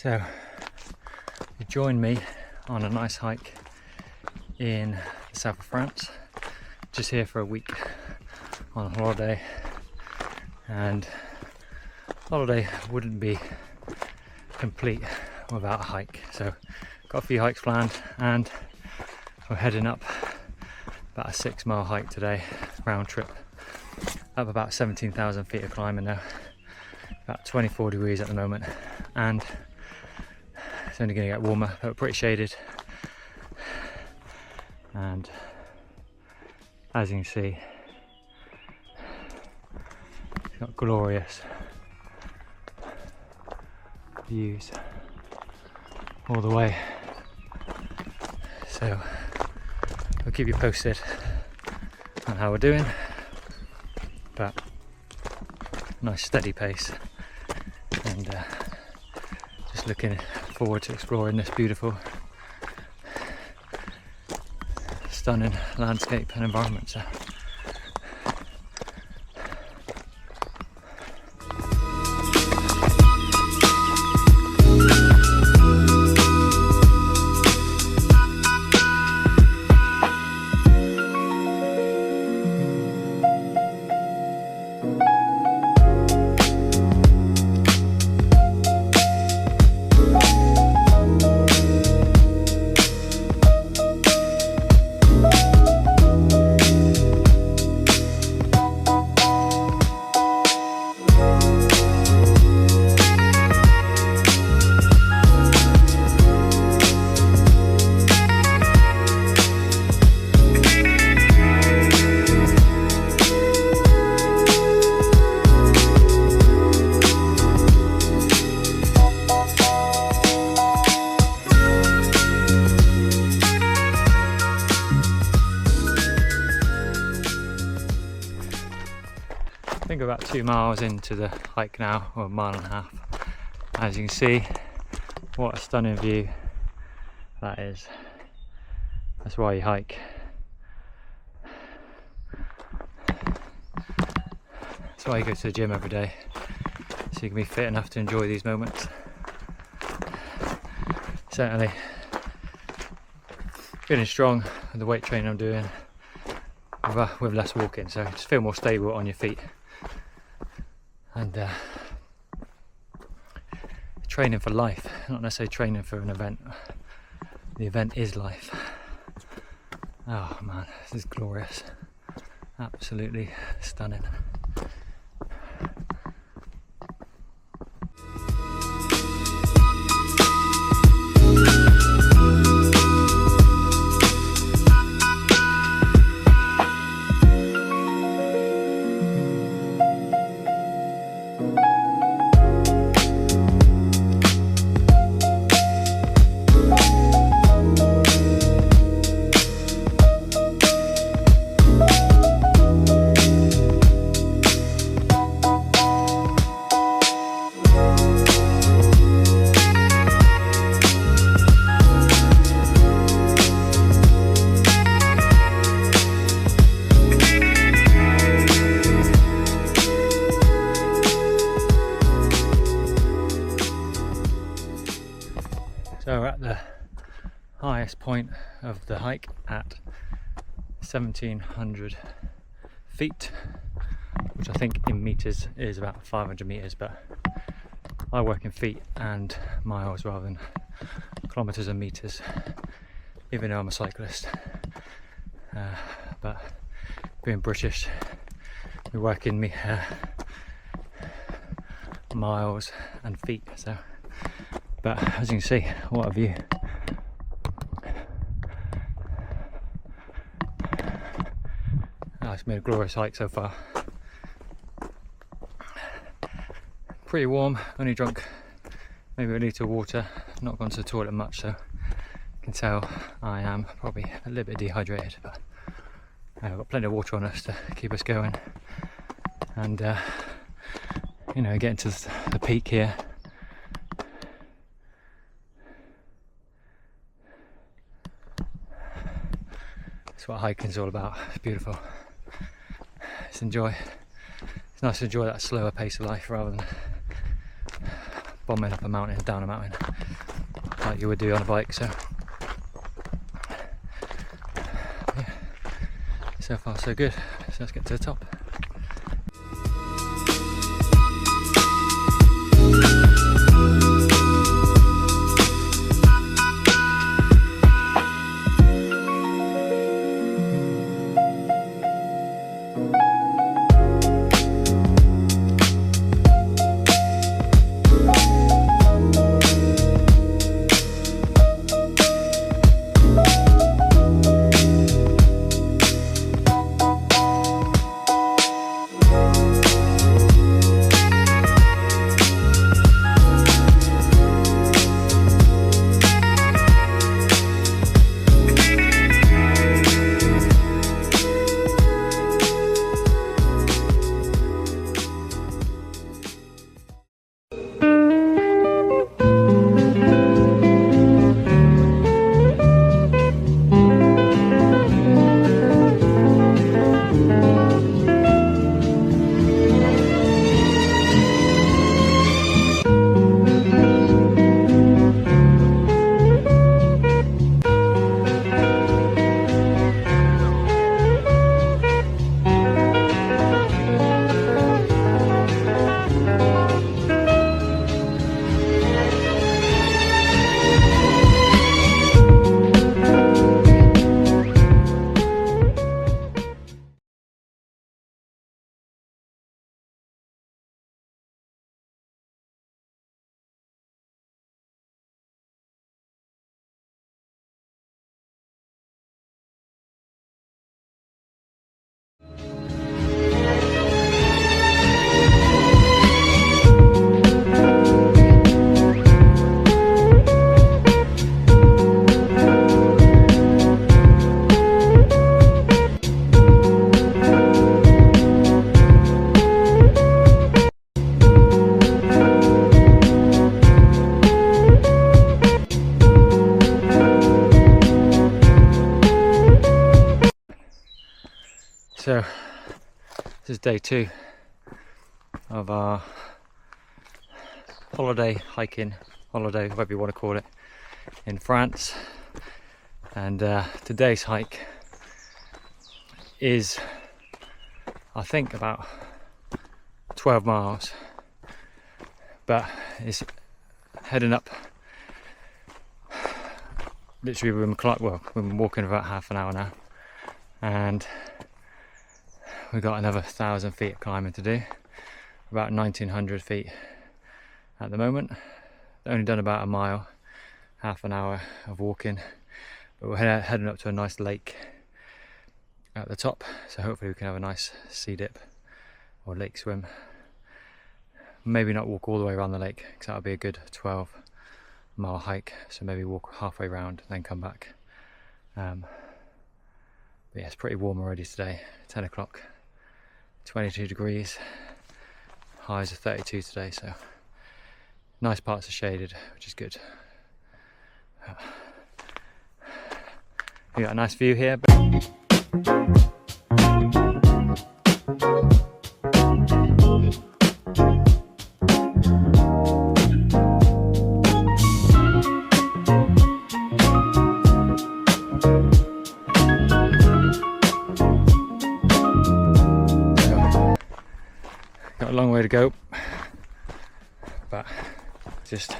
So you joined me on a nice hike in the south of France, just here for a week on holiday, and holiday wouldn't be complete without a hike. So got a few hikes planned and we're heading up about a 6-mile hike today, round trip, up about 17,000 feet of climbing now, about 24 degrees at the moment, and it's only going to get warmer, but pretty shaded. And as you can see, it's got glorious views all the way. So I'll keep you posted on how we're doing, but nice steady pace, and just looking forward to exploring this beautiful, stunning landscape and environment. So I think about 2 miles into the hike now, or a mile and a half. As you can see, what a stunning view that is. That's why you hike. That's why you go to the gym every day, so you can be fit enough to enjoy these moments. Certainly feeling strong with the weight training I'm doing, with less walking, so just feel more stable on your feet. And training for life, not necessarily training for an event. The event is life. Oh man, this is glorious. Absolutely stunning. So we're at the highest point of the hike at 1700 feet, which I think in meters is about 500 meters, but I work in feet and miles rather than kilometers and meters, even though I'm a cyclist. But being British, we work in miles and feet. So, but as you can see, what a view. Oh, it's been a glorious hike so far. Pretty warm, only drunk maybe a litre of water, not gone to the toilet much, so you can tell I am probably a little bit dehydrated, but I've got plenty of water on us to keep us going. And you know, getting to the peak here, that's what hiking's all about. It's beautiful. It's nice to enjoy that slower pace of life rather than bombing up a mountain, down a mountain, like you would do on a bike. So yeah, so far so good. So let's get to the top. So this is day 2 of our hiking holiday, whatever you want to call it, in France. And today's hike is, I think, about 12 miles, but it's heading up. Literally we've been walking about half an hour now, and we've got another 1,000 feet of climbing to do, about 1,900 feet at the moment. Only done about a mile, half an hour of walking, but we're heading up to a nice lake at the top, so hopefully we can have a nice sea dip or lake swim. Maybe not walk all the way around the lake, because that would be a good 12-mile hike, so maybe walk halfway around then come back. But yeah, it's pretty warm already today, 10 o'clock. 22 degrees, highs of 32 today, so nice parts are shaded, which is good. You got a nice view here. Got a long way to go, but just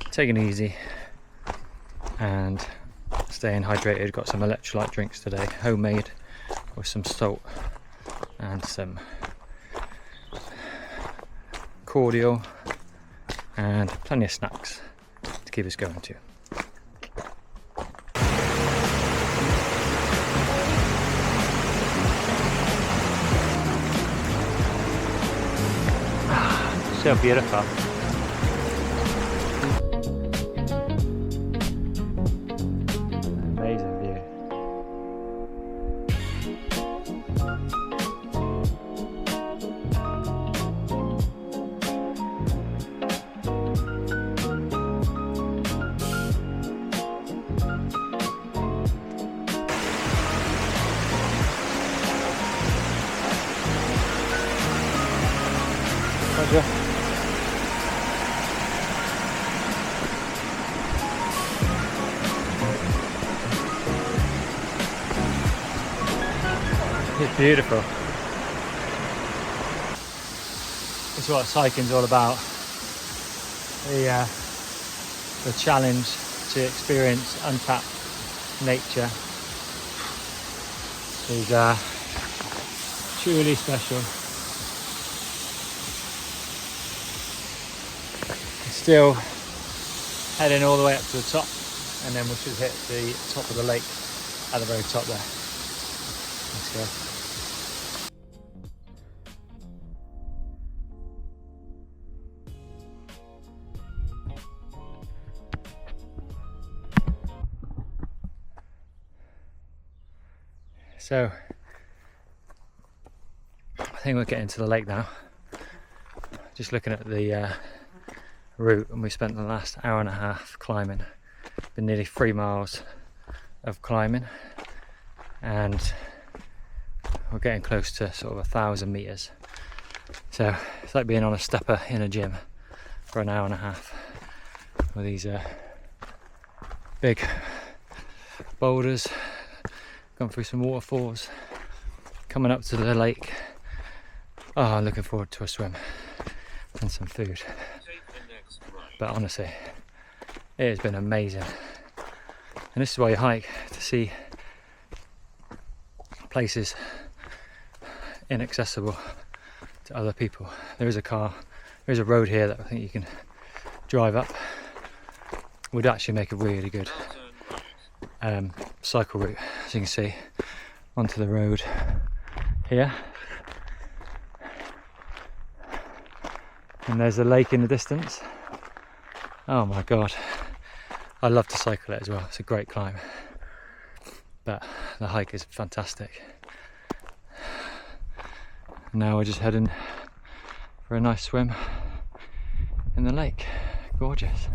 taking it easy and staying hydrated. Got some electrolyte drinks today, homemade, with some salt and some cordial, and plenty of snacks to keep us going too. So beautiful. Amazing view. Roger. Beautiful. It's what hiking's all about. The challenge to experience untapped nature is truly special. Still heading all the way up to the top, and then we should hit the top of the lake at the very top there. Let's go. So I think we're getting to the lake now. Just looking at the route, and we spent the last hour and a half climbing. Been nearly 3 miles of climbing, and we're getting close to sort of 1,000 meters. So it's like being on a stepper in a gym for an hour and a half with these big boulders. Gone through some waterfalls, coming up to the lake. Oh, I'm looking forward to a swim and some food. But honestly, it has been amazing. And this is why you hike, to see places inaccessible to other people. There is a road here that I think you can drive up. Would actually make a really good cycle route, as you can see, onto the road here. And there's a lake in the distance. Oh my god, I love to cycle it as well. It's a great climb, but the hike is fantastic. Now we're just heading for a nice swim in the lake. Gorgeous.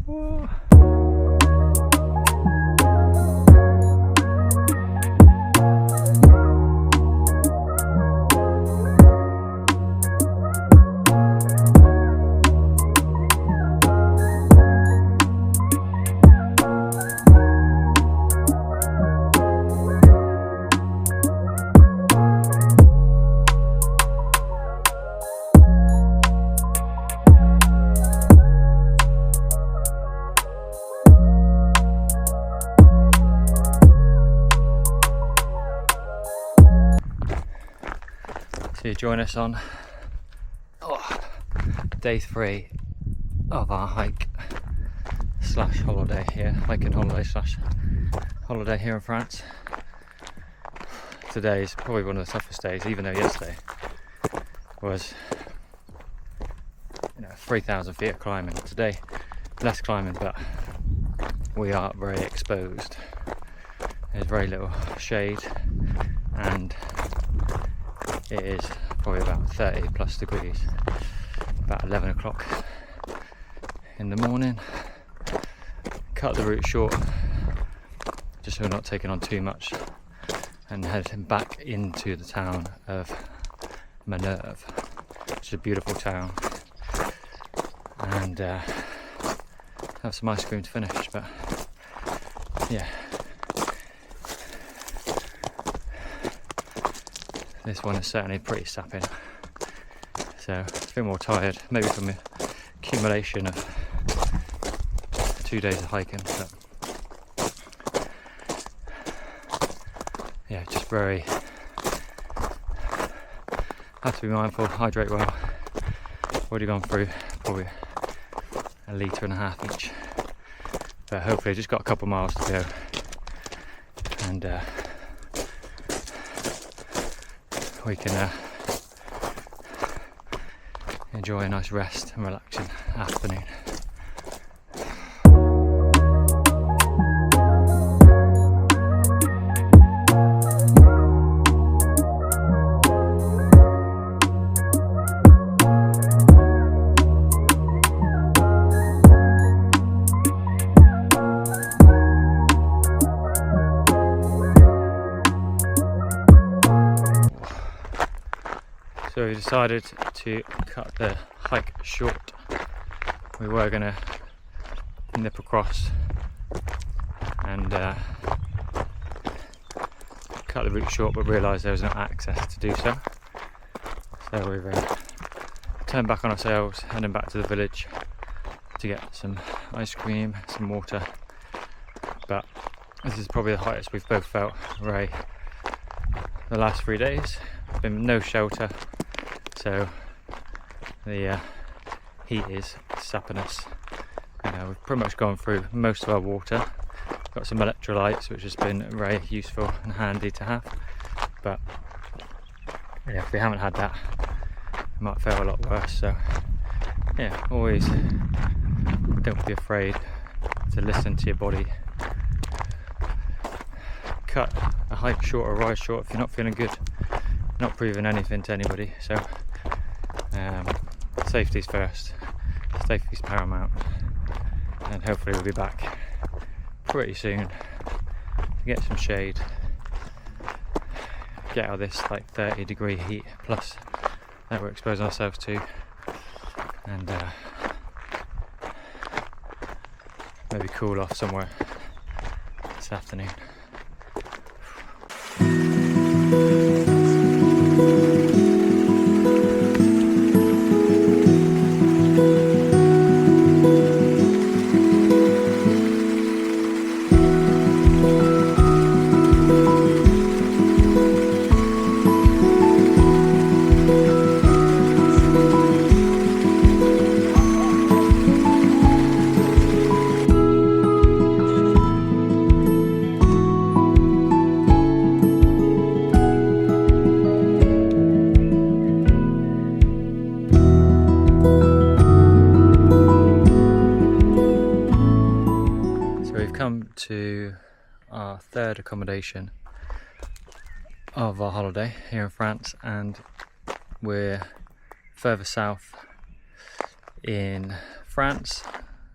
Whoa. So you join us on day 3 of our hike slash holiday here, hiking holiday slash holiday here in France. Today is probably one of the toughest days, even though yesterday was 3,000 feet of climbing. Today less climbing, but we are very exposed. There's very little shade, and it is probably about 30 plus degrees, about 11 o'clock in the morning. Cut the route short just so we're not taking on too much, and heading back into the town of Minerve, which is a beautiful town, and have some ice cream to finish. But yeah, this one is certainly pretty sapping, so I feel more tired, maybe from the accumulation of 2 days of hiking, but yeah, just very have to be mindful, hydrate well. Already gone through probably 1.5 litres each, but hopefully just got a couple miles to go, and we can enjoy a nice rest and relaxing afternoon. So we decided to cut the hike short. We were going to nip across and cut the route short but realised there was no access to do so. So we've turned back on ourselves, heading back to the village to get some ice cream, some water. But this is probably the hottest we've both felt the last 3 days. There's been no shelter, so the heat is sapping us. We've pretty much gone through most of our water. Got some electrolytes, which has been very useful and handy to have. But yeah, if we haven't had that, it might feel a lot worse. So yeah, always don't be afraid to listen to your body. Cut a hike short or ride short if you're not feeling good. Not proving anything to anybody. So safety's first. Safety's paramount. And hopefully we'll be back pretty soon to get some shade. Get out of this like 30-degree heat plus that we're exposing ourselves to. And maybe cool off somewhere this afternoon. To our third accommodation of our holiday here in France, and we're further south in France,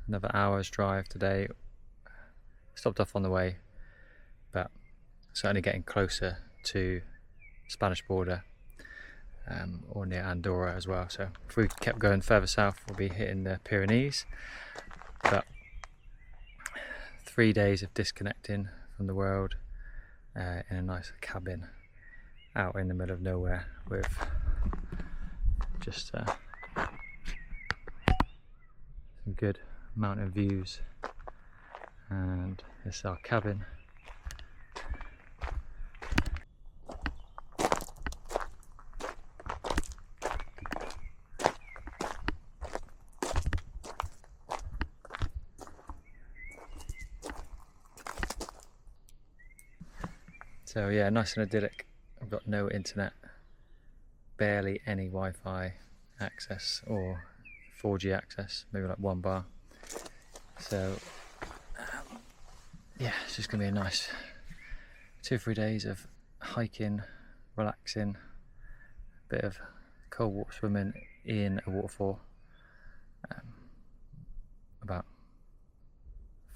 another hour's drive today. Stopped off on the way, but certainly getting closer to the Spanish border, or near Andorra as well. So if we kept going further south, we'll be hitting the Pyrenees. But 3 days of disconnecting from the world in a nice cabin out in the middle of nowhere with just some good mountain views. And this is our cabin. So yeah, nice and idyllic. I've got no internet, barely any Wi-Fi access or 4G access, maybe like 1 bar. So yeah, it's just gonna be a nice 2 or 3 days of hiking, relaxing, a bit of cold water swimming in a waterfall, about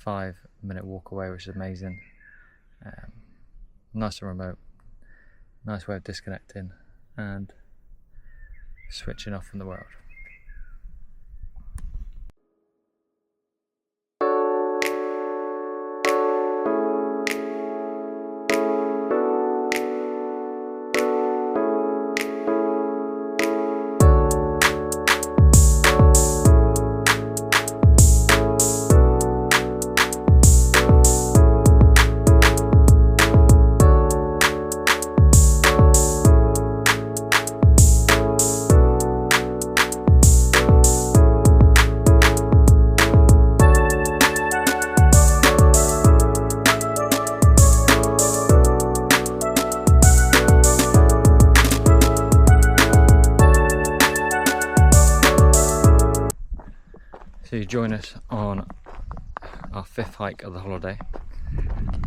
5-minute walk away, which is amazing. Nice and remote, nice way of disconnecting and switching off from the world. So you join us on our 5th hike of the holiday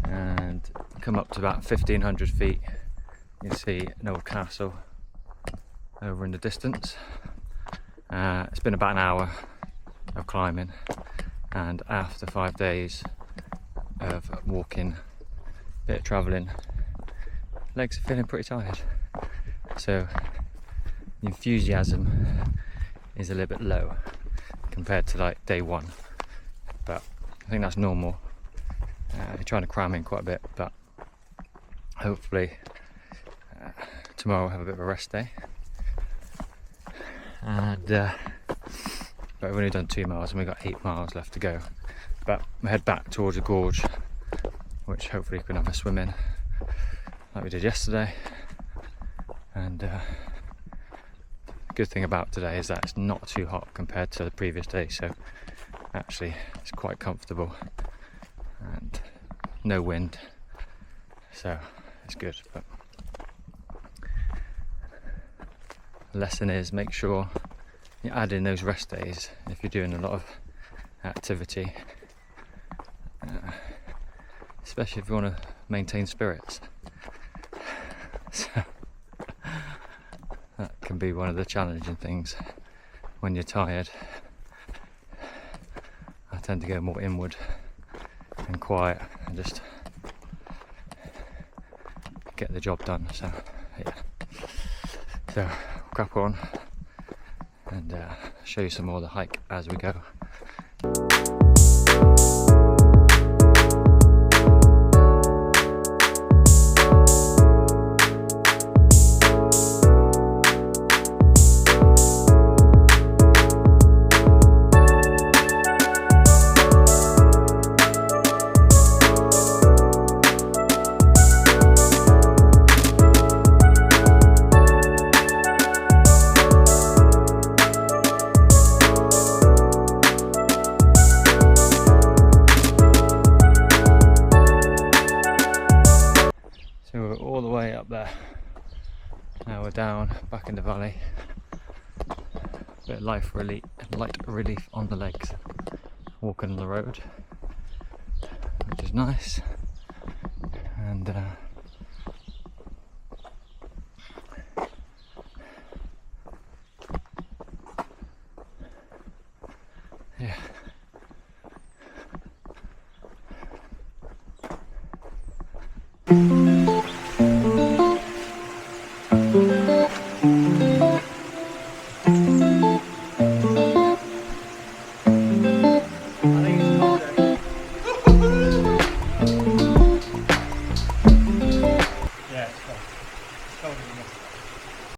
and come up to about 1,500 feet. You can see an old castle over in the distance. It's been about an hour of climbing, and after 5 days of walking, a bit of travelling, legs are feeling pretty tired. So the enthusiasm is a little bit low compared to like day 1, but I think that's normal. You're trying to cram in quite a bit, but hopefully tomorrow we'll have a bit of a rest day. And but we've only done 2 miles and we've got 8 miles left to go. But we head back towards the gorge, which hopefully we can have a swim in like we did yesterday. And the good thing about today is that it's not too hot compared to the previous day, so actually it's quite comfortable and no wind, so it's good. But the lesson is, make sure you add in those rest days if you're doing a lot of activity, especially if you want to maintain spirits. So that can be one of the challenging things when you're tired. I tend to go more inward and quiet and just get the job done. So yeah, so we'll crack on and show you some more of the hike as we go. So we're all the way up there. Now we're down, back in the valley. Bit of light relief on the legs. Walking on the road, which is nice. And